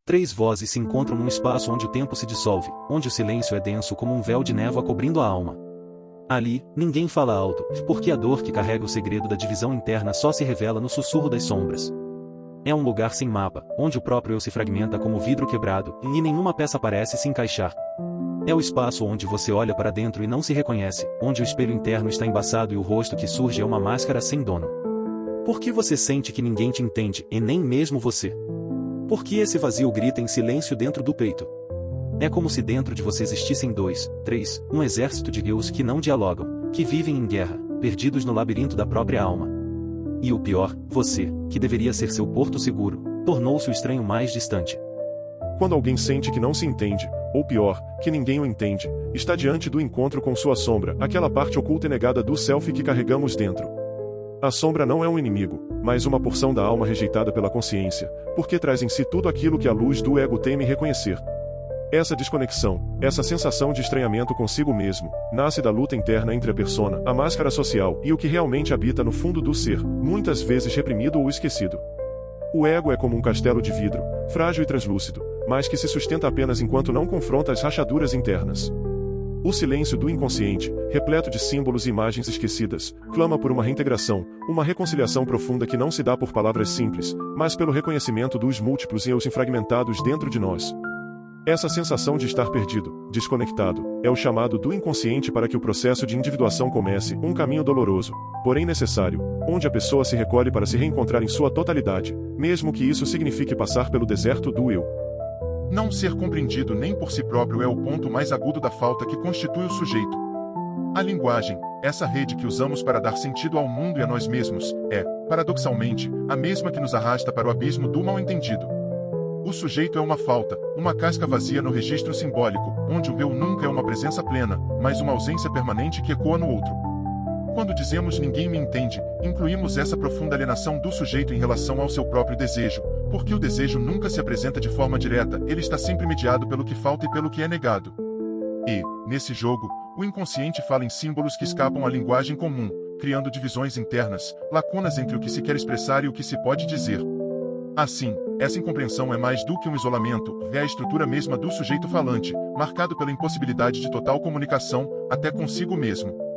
Três vozes se encontram num espaço onde o tempo se dissolve, onde o silêncio é denso como um véu de névoa cobrindo a alma. Ali, ninguém fala alto, porque a dor que carrega o segredo da divisão interna só se revela no sussurro das sombras. É um lugar sem mapa, onde o próprio eu se fragmenta como vidro quebrado, e nenhuma peça parece se encaixar. É o espaço onde você olha para dentro e não se reconhece, onde o espelho interno está embaçado e o rosto que surge é uma máscara sem dono. Por que você sente que ninguém te entende, e nem mesmo você? Por que esse vazio grita em silêncio dentro do peito? É como se dentro de você existissem dois, três, um exército de eus que não dialogam, que vivem em guerra, perdidos no labirinto da própria alma. E o pior, você, que deveria ser seu porto seguro, tornou-se o estranho mais distante. Quando alguém sente que não se entende, ou pior, que ninguém o entende, está diante do encontro com sua sombra, aquela parte oculta e negada do self que carregamos dentro. A sombra não é um inimigo, mas uma porção da alma rejeitada pela consciência, porque traz em si tudo aquilo que a luz do ego teme reconhecer. Essa desconexão, essa sensação de estranhamento consigo mesmo, nasce da luta interna entre a persona, a máscara social e o que realmente habita no fundo do ser, muitas vezes reprimido ou esquecido. O ego é como um castelo de vidro, frágil e translúcido, mas que se sustenta apenas enquanto não confronta as rachaduras internas. O silêncio do inconsciente, repleto de símbolos e imagens esquecidas, clama por uma reintegração, uma reconciliação profunda que não se dá por palavras simples, mas pelo reconhecimento dos múltiplos eus fragmentados dentro de nós. Essa sensação de estar perdido, desconectado, é o chamado do inconsciente para que o processo de individuação comece, um caminho doloroso, porém necessário, onde a pessoa se recolhe para se reencontrar em sua totalidade, mesmo que isso signifique passar pelo deserto do eu. Não ser compreendido nem por si próprio é o ponto mais agudo da falta que constitui o sujeito. A linguagem, essa rede que usamos para dar sentido ao mundo e a nós mesmos, é, paradoxalmente, a mesma que nos arrasta para o abismo do mal-entendido. O sujeito é uma falta, uma casca vazia no registro simbólico, onde o eu nunca é uma presença plena, mas uma ausência permanente que ecoa no outro. Quando dizemos ninguém me entende, incluímos essa profunda alienação do sujeito em relação ao seu próprio desejo, porque o desejo nunca se apresenta de forma direta, ele está sempre mediado pelo que falta e pelo que é negado. E, nesse jogo, o inconsciente fala em símbolos que escapam à linguagem comum, criando divisões internas, lacunas entre o que se quer expressar e o que se pode dizer. Assim, essa incompreensão é mais do que um isolamento, é a estrutura mesma do sujeito falante, marcado pela impossibilidade de total comunicação, até consigo mesmo.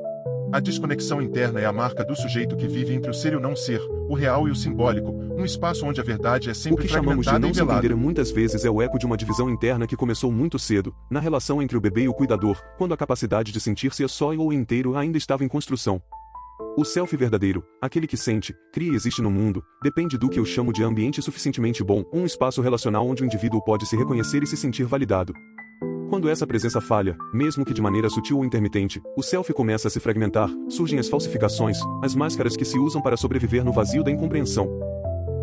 A desconexão interna é a marca do sujeito que vive entre o ser e o não ser, o real e o simbólico, um espaço onde a verdade é sempre fragmentada e velada. O que chamamos de não se entender muitas vezes é o eco de uma divisão interna que começou muito cedo, na relação entre o bebê e o cuidador, quando a capacidade de sentir-se só ou inteiro ainda estava em construção. O self verdadeiro, aquele que sente, cria e existe no mundo, depende do que eu chamo de ambiente suficientemente bom, um espaço relacional onde o indivíduo pode se reconhecer e se sentir validado. Quando essa presença falha, mesmo que de maneira sutil ou intermitente, o self começa a se fragmentar, surgem as falsificações, as máscaras que se usam para sobreviver no vazio da incompreensão.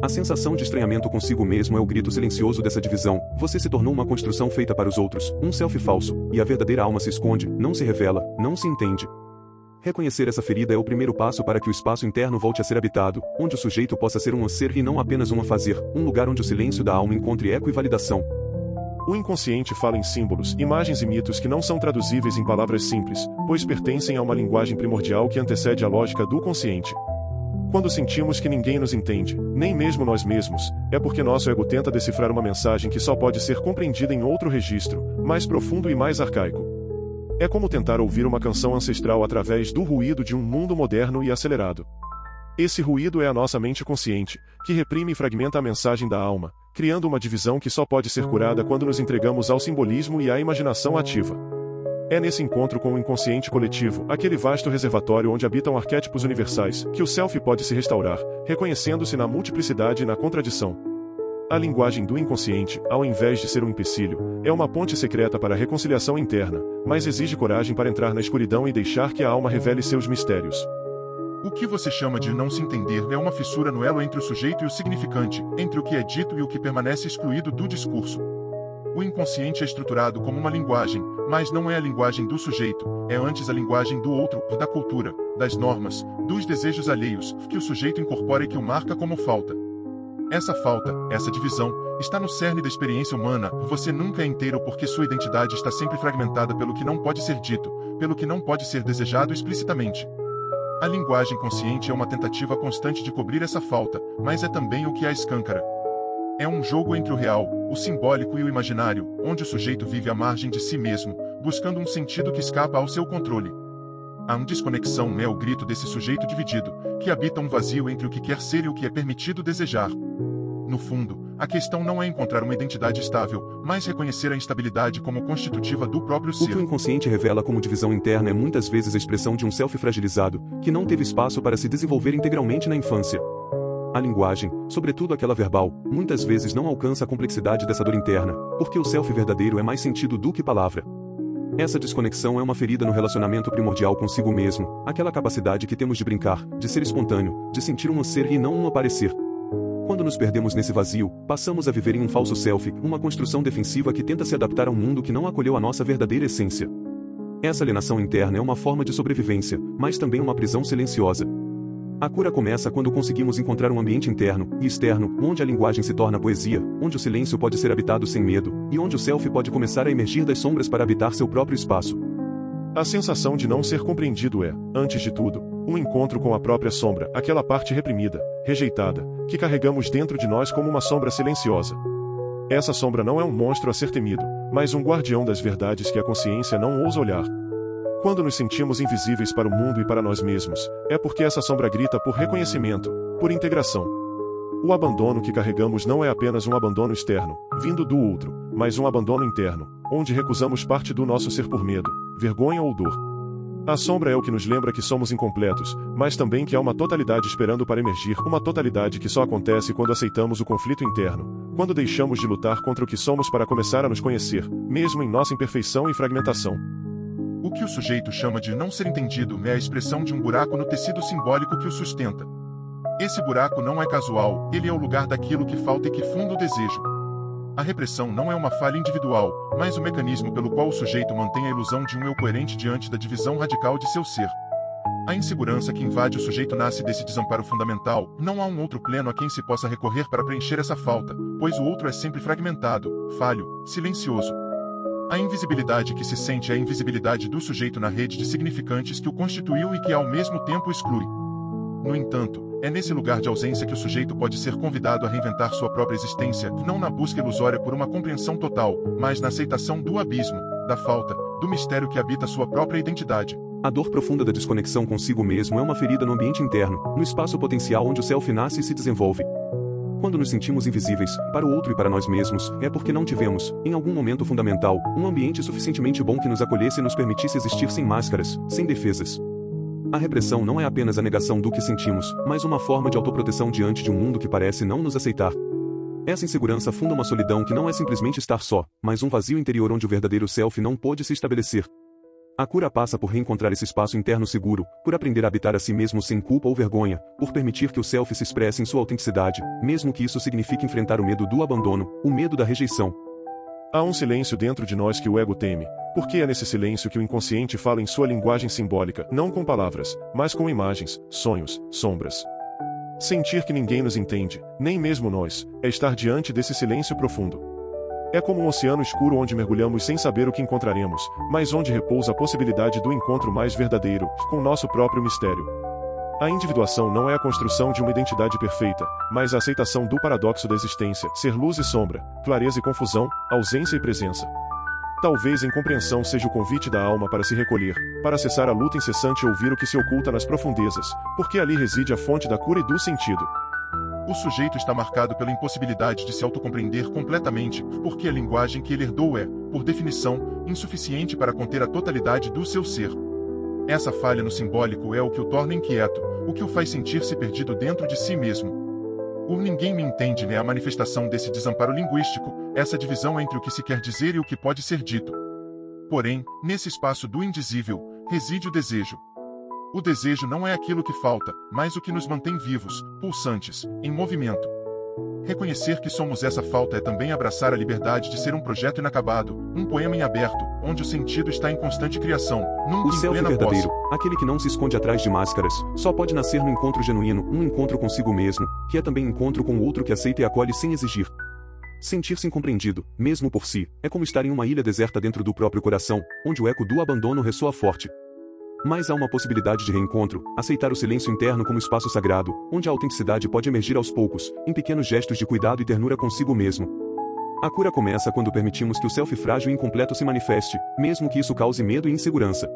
A sensação de estranhamento consigo mesmo é o grito silencioso dessa divisão, você se tornou uma construção feita para os outros, um self falso, e a verdadeira alma se esconde, não se revela, não se entende. Reconhecer essa ferida é o primeiro passo para que o espaço interno volte a ser habitado, onde o sujeito possa ser um ser e não apenas um fazer, um lugar onde o silêncio da alma encontre eco e validação. O inconsciente fala em símbolos, imagens e mitos que não são traduzíveis em palavras simples, pois pertencem a uma linguagem primordial que antecede a lógica do consciente. Quando sentimos que ninguém nos entende, nem mesmo nós mesmos, é porque nosso ego tenta decifrar uma mensagem que só pode ser compreendida em outro registro, mais profundo e mais arcaico. É como tentar ouvir uma canção ancestral através do ruído de um mundo moderno e acelerado. Esse ruído é a nossa mente consciente, que reprime e fragmenta a mensagem da alma, criando uma divisão que só pode ser curada quando nos entregamos ao simbolismo e à imaginação ativa. É nesse encontro com o inconsciente coletivo, aquele vasto reservatório onde habitam arquétipos universais, que o self pode se restaurar, reconhecendo-se na multiplicidade e na contradição. A linguagem do inconsciente, ao invés de ser um empecilho, é uma ponte secreta para a reconciliação interna, mas exige coragem para entrar na escuridão e deixar que a alma revele seus mistérios. O que você chama de não se entender é uma fissura no elo entre o sujeito e o significante, entre o que é dito e o que permanece excluído do discurso. O inconsciente é estruturado como uma linguagem, mas não é a linguagem do sujeito, é antes a linguagem do outro, da cultura, das normas, dos desejos alheios, que o sujeito incorpora e que o marca como falta. Essa falta, essa divisão, está no cerne da experiência humana, você nunca é inteiro porque sua identidade está sempre fragmentada pelo que não pode ser dito, pelo que não pode ser desejado explicitamente. A linguagem consciente é uma tentativa constante de cobrir essa falta, mas é também o que a escâncara. É um jogo entre o real, o simbólico e o imaginário, onde o sujeito vive à margem de si mesmo, buscando um sentido que escapa ao seu controle. A desconexão é o grito desse sujeito dividido, que habita um vazio entre o que quer ser e o que é permitido desejar. No fundo, a questão não é encontrar uma identidade estável, mas reconhecer a instabilidade como constitutiva do próprio ser. O que o inconsciente revela como divisão interna é muitas vezes a expressão de um self fragilizado, que não teve espaço para se desenvolver integralmente na infância. A linguagem, sobretudo aquela verbal, muitas vezes não alcança a complexidade dessa dor interna, porque o self verdadeiro é mais sentido do que palavra. Essa desconexão é uma ferida no relacionamento primordial consigo mesmo, aquela capacidade que temos de brincar, de ser espontâneo, de sentir um ser e não um aparecer. Quando nos perdemos nesse vazio, passamos a viver em um falso self, uma construção defensiva que tenta se adaptar a um mundo que não acolheu a nossa verdadeira essência. Essa alienação interna é uma forma de sobrevivência, mas também uma prisão silenciosa. A cura começa quando conseguimos encontrar um ambiente interno e externo, onde a linguagem se torna poesia, onde o silêncio pode ser habitado sem medo, e onde o self pode começar a emergir das sombras para habitar seu próprio espaço. A sensação de não ser compreendido é, antes de tudo, um encontro com a própria sombra, aquela parte reprimida, rejeitada, que carregamos dentro de nós como uma sombra silenciosa. Essa sombra não é um monstro a ser temido, mas um guardião das verdades que a consciência não ousa olhar. Quando nos sentimos invisíveis para o mundo e para nós mesmos, é porque essa sombra grita por reconhecimento, por integração. O abandono que carregamos não é apenas um abandono externo, vindo do outro, mas um abandono interno, onde recusamos parte do nosso ser por medo, vergonha ou dor. A sombra é o que nos lembra que somos incompletos, mas também que há uma totalidade esperando para emergir, uma totalidade que só acontece quando aceitamos o conflito interno, quando deixamos de lutar contra o que somos para começar a nos conhecer, mesmo em nossa imperfeição e fragmentação. O que o sujeito chama de não ser entendido é a expressão de um buraco no tecido simbólico que o sustenta. Esse buraco não é casual, ele é o lugar daquilo que falta e que funda o desejo. A repressão não é uma falha individual, mas o mecanismo pelo qual o sujeito mantém a ilusão de um eu coerente diante da divisão radical de seu ser. A insegurança que invade o sujeito nasce desse desamparo fundamental, não há um outro pleno a quem se possa recorrer para preencher essa falta, pois o outro é sempre fragmentado, falho, silencioso. A invisibilidade que se sente é a invisibilidade do sujeito na rede de significantes que o constituiu e que ao mesmo tempo exclui. No entanto, é nesse lugar de ausência que o sujeito pode ser convidado a reinventar sua própria existência, não na busca ilusória por uma compreensão total, mas na aceitação do abismo, da falta, do mistério que habita sua própria identidade. A dor profunda da desconexão consigo mesmo é uma ferida no ambiente interno, no espaço potencial onde o self nasce e se desenvolve. Quando nos sentimos invisíveis, para o outro e para nós mesmos, é porque não tivemos, em algum momento fundamental, um ambiente suficientemente bom que nos acolhesse e nos permitisse existir sem máscaras, sem defesas. A repressão não é apenas a negação do que sentimos, mas uma forma de autoproteção diante de um mundo que parece não nos aceitar. Essa insegurança funda uma solidão que não é simplesmente estar só, mas um vazio interior onde o verdadeiro self não pôde se estabelecer. A cura passa por reencontrar esse espaço interno seguro, por aprender a habitar a si mesmo sem culpa ou vergonha, por permitir que o self se expresse em sua autenticidade, mesmo que isso signifique enfrentar o medo do abandono, o medo da rejeição. Há um silêncio dentro de nós que o ego teme, porque é nesse silêncio que o inconsciente fala em sua linguagem simbólica, não com palavras, mas com imagens, sonhos, sombras. Sentir que ninguém nos entende, nem mesmo nós, é estar diante desse silêncio profundo. É como um oceano escuro onde mergulhamos sem saber o que encontraremos, mas onde repousa a possibilidade do encontro mais verdadeiro, com nosso próprio mistério. A individuação não é a construção de uma identidade perfeita, mas a aceitação do paradoxo da existência, ser luz e sombra, clareza e confusão, ausência e presença. Talvez a incompreensão seja o convite da alma para se recolher, para cessar a luta incessante e ouvir o que se oculta nas profundezas, porque ali reside a fonte da cura e do sentido. O sujeito está marcado pela impossibilidade de se autocompreender completamente, porque a linguagem que ele herdou é, por definição, insuficiente para conter a totalidade do seu ser. Essa falha no simbólico é o que o torna inquieto, o que o faz sentir-se perdido dentro de si mesmo. O ninguém me entende é a manifestação desse desamparo linguístico, essa divisão entre o que se quer dizer e o que pode ser dito. Porém, nesse espaço do indizível, reside o desejo. O desejo não é aquilo que falta, mas o que nos mantém vivos, pulsantes, em movimento. Reconhecer que somos essa falta é também abraçar a liberdade de ser um projeto inacabado, um poema em aberto, onde o sentido está em constante criação, nunca O em self plena verdadeiro, posse. aquele que não se esconde atrás de máscaras, só pode nascer no encontro genuíno, um encontro consigo mesmo, que é também encontro com o outro que aceita e acolhe sem exigir. Sentir-se incompreendido, mesmo por si, é como estar em uma ilha deserta dentro do próprio coração, onde o eco do abandono ressoa forte. Mas há uma possibilidade de reencontro: aceitar o silêncio interno como espaço sagrado, onde a autenticidade pode emergir aos poucos, em pequenos gestos de cuidado e ternura consigo mesmo. A cura começa quando permitimos que o self frágil e incompleto se manifeste, mesmo que isso cause medo e insegurança.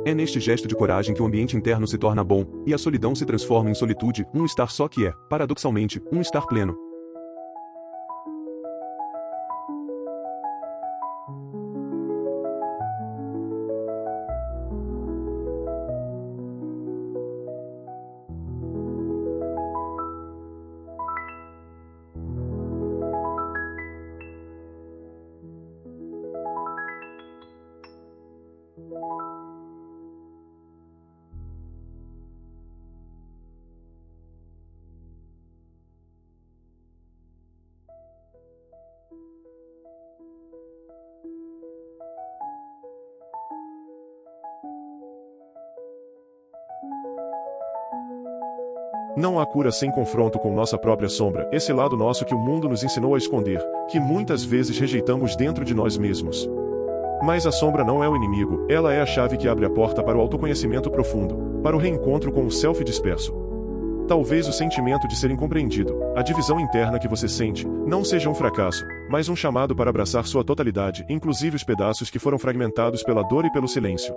É neste gesto de coragem que o ambiente interno se torna bom, e a solidão se transforma em solitude, um estar só que é, paradoxalmente, um estar pleno. Não há cura sem confronto com nossa própria sombra, esse lado nosso que o mundo nos ensinou a esconder, que muitas vezes rejeitamos dentro de nós mesmos. Mas a sombra não é o inimigo, ela é a chave que abre a porta para o autoconhecimento profundo, para o reencontro com o self disperso. Talvez o sentimento de ser incompreendido, a divisão interna que você sente, não seja um fracasso, mas um chamado para abraçar sua totalidade, inclusive os pedaços que foram fragmentados pela dor e pelo silêncio.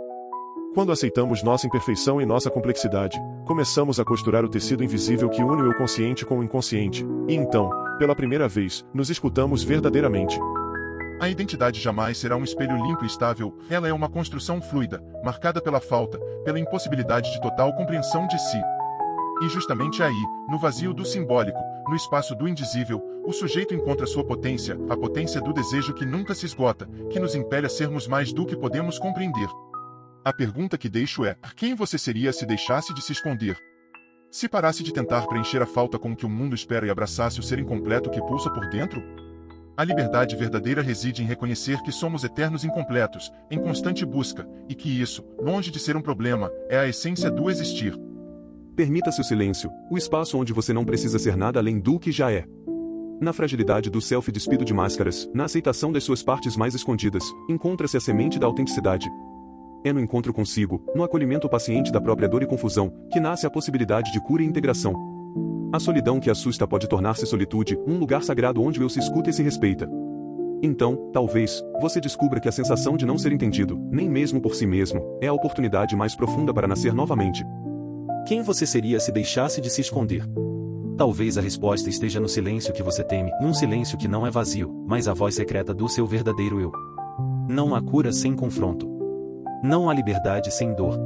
Quando aceitamos nossa imperfeição e nossa complexidade, começamos a costurar o tecido invisível que une o eu consciente com o inconsciente, e então, pela primeira vez, nos escutamos verdadeiramente. A identidade jamais será um espelho limpo e estável, ela é uma construção fluida, marcada pela falta, pela impossibilidade de total compreensão de si. E justamente aí, no vazio do simbólico, no espaço do indizível, o sujeito encontra sua potência, a potência do desejo que nunca se esgota, que nos impele a sermos mais do que podemos compreender. A pergunta que deixo é: quem você seria se deixasse de se esconder? Se parasse de tentar preencher a falta com o que o mundo espera e abraçasse o ser incompleto que pulsa por dentro? A liberdade verdadeira reside em reconhecer que somos eternos incompletos, em constante busca, e que isso, longe de ser um problema, é a essência do existir. Permita-se o silêncio, o espaço onde você não precisa ser nada além do que já é. Na fragilidade do self despido de máscaras, na aceitação das suas partes mais escondidas, encontra-se a semente da autenticidade. É no encontro consigo, no acolhimento paciente da própria dor e confusão, que nasce a possibilidade de cura e integração. A solidão que assusta pode tornar-se solitude, um lugar sagrado onde o eu se escuta e se respeita. Então, talvez, você descubra que a sensação de não ser entendido, nem mesmo por si mesmo, é a oportunidade mais profunda para nascer novamente. Quem você seria se deixasse de se esconder? Talvez a resposta esteja no silêncio que você teme, num silêncio que não é vazio, mas a voz secreta do seu verdadeiro eu. Não há cura sem confronto. Não há liberdade sem dor.